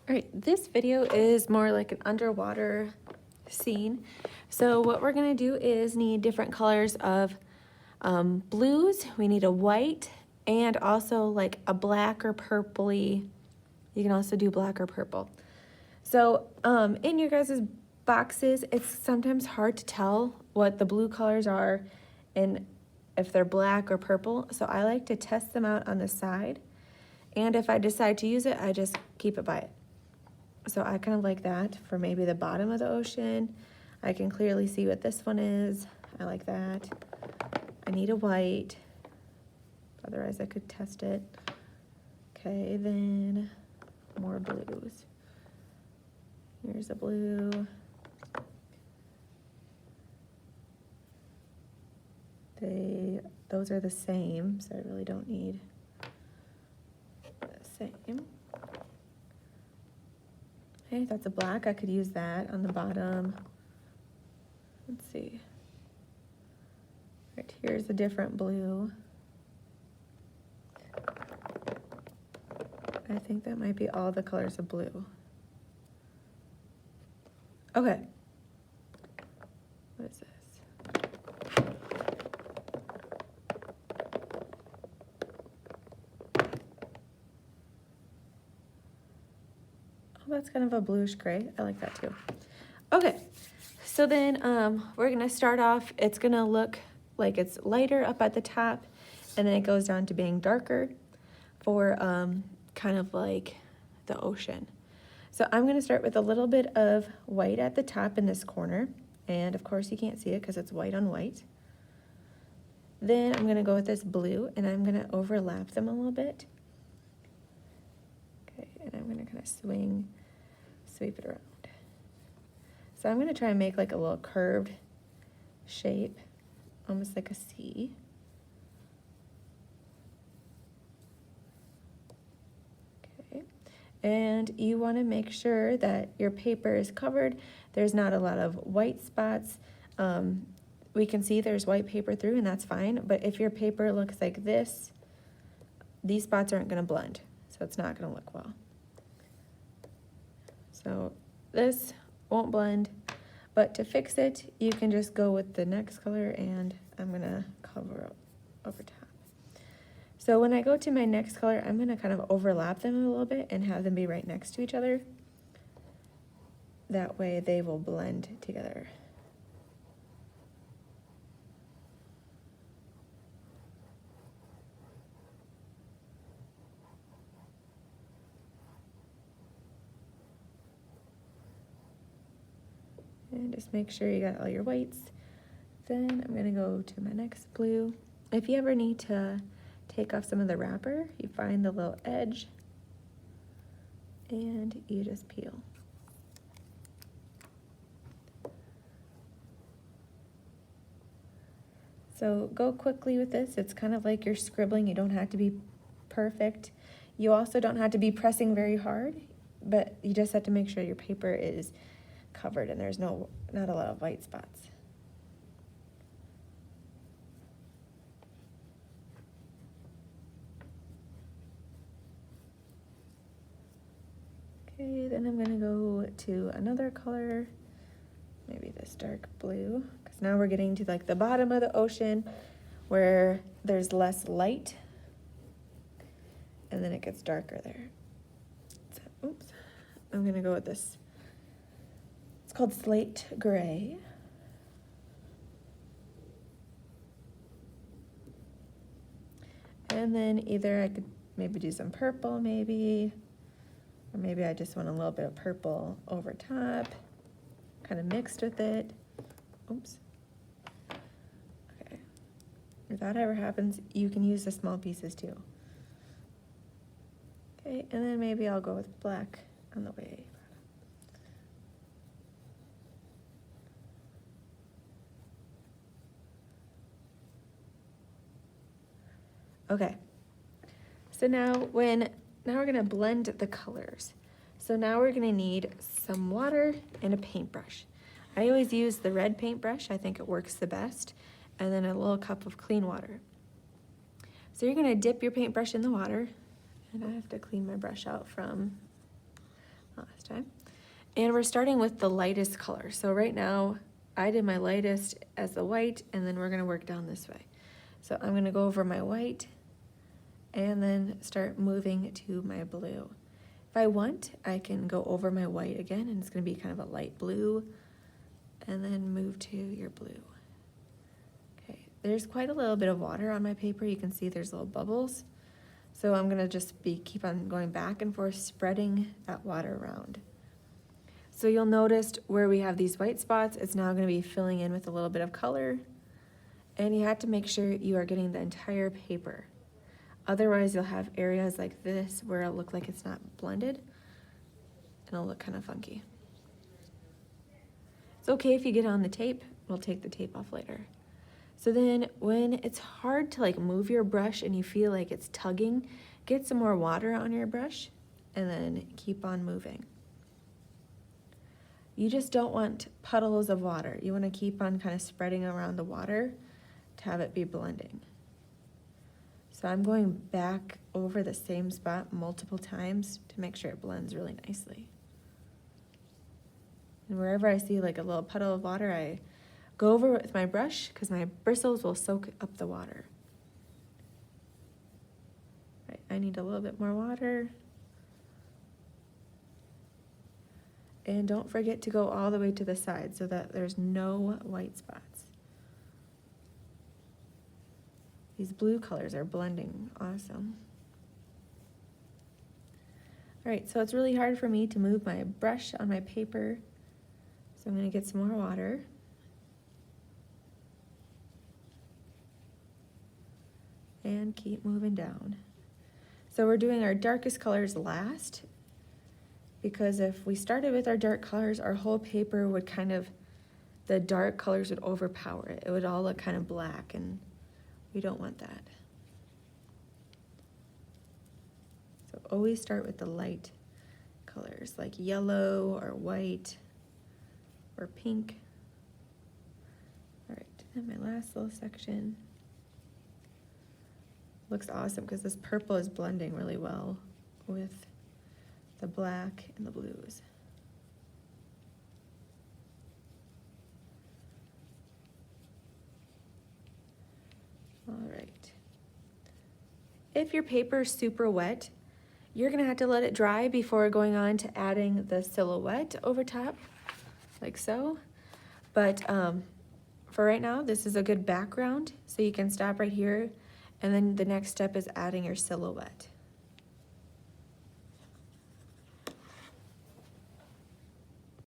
All right, this video is more like an underwater scene. So what we're gonna do is need different colors of blues. We need a white and also like a black or purpley. You can also do black or purple. So in your guys' boxes, it's sometimes hard to tell what the blue colors are and if they're black or purple. So I like to test them out on the side. And if I decide to use it, I just keep it by it. So I kind of like that for maybe the bottom of the ocean. I can clearly see what this one is. I like that. I need a white. Otherwise I could test it. Okay, then more blues. Here's a blue. Those are the same, so I really don't need the same. Okay, that's a black. I could use that on the bottom. Let's see. Right, here's a different blue. I think that might be all the colors of blue. Okay. What is this? Oh, that's kind of a bluish gray. I like that too. Okay, so then we're gonna start off. It's gonna look like it's lighter up at the top, and then it goes down to being darker for kind of like the ocean. So I'm gonna start with a little bit of white at the top in this corner, and of course you can't see it because it's white on white. Then I'm gonna go with this blue, and I'm gonna overlap them a little bit. Okay, and I'm gonna kind of sweep it around. So I'm gonna try and make like a little curved shape, almost like a C. Okay, and you wanna make sure that your paper is covered. There's not a lot of white spots. We can see there's white paper through, and that's fine, but if your paper looks like this, these spots aren't gonna blend, so it's not gonna look well. So this won't blend, but to fix it, you can just go with the next color, and I'm gonna cover up over top. So when I go to my next color, I'm gonna kind of overlap them a little bit and have them be right next to each other. That way they will blend together. And just make sure you got all your whites. Then I'm gonna go to my next blue. If you ever need to take off some of the wrapper, you find the little edge and you just peel. So go quickly with this. It's kind of like you're scribbling. You don't have to be perfect. You also don't have to be pressing very hard, but you just have to make sure your paper is covered and there's not a lot of white spots. Okay, then I'm gonna go to another color, maybe this dark blue, because now we're getting to like the bottom of the ocean where there's less light, and then it gets darker there. So, oops, I'm gonna go with this. It's called slate gray. And then either I could maybe do some purple maybe, or maybe I just want a little bit of purple over top, kind of mixed with it. Oops. Okay. If that ever happens, you can use the small pieces too. Okay, and then maybe I'll go with black on the way. Okay, so now we're gonna blend the colors. So now we're gonna need some water and a paintbrush. I always use the red paintbrush. I think it works the best. And then a little cup of clean water. So you're gonna dip your paintbrush in the water, and I have to clean my brush out from last time. And we're starting with the lightest color. So right now, I did my lightest as the white, and then we're gonna work down this way. So I'm gonna go over my white and then start moving to my blue. If I want, I can go over my white again, and it's gonna be kind of a light blue, and then move to your blue. Okay, there's quite a little bit of water on my paper. You can see there's little bubbles. So I'm gonna just keep on going back and forth, spreading that water around. So you'll notice where we have these white spots, it's now gonna be filling in with a little bit of color. And you have to make sure you are getting the entire paper. Otherwise, you'll have areas like this where it'll look like it's not blended, and it'll look kind of funky. It's okay if you get on the tape. We'll take the tape off later. So then when it's hard to like move your brush and you feel like it's tugging, get some more water on your brush and then keep on moving. You just don't want puddles of water. You want to keep on kind of spreading around the water to have it be blending. So I'm going back over the same spot multiple times to make sure it blends really nicely. And wherever I see like a little puddle of water, I go over it with my brush because my bristles will soak up the water. Right, I need a little bit more water. And don't forget to go all the way to the side so that there's no white spots. These blue colors are blending awesome. All right, so it's really hard for me to move my brush on my paper. So I'm gonna get some more water. And keep moving down. So we're doing our darkest colors last, because if we started with our dark colors, our whole paper would kind of, the dark colors would overpower it. It would all look kind of black, and we don't want that. So always start with the light colors, like yellow or white or pink. All right, and my last little section. Looks awesome because this purple is blending really well with the black and the blues. All right. If your paper is super wet, you're gonna have to let it dry before going on to adding the silhouette over top, like so. But for right now, this is a good background, so you can stop right here, and then the next step is adding your silhouette.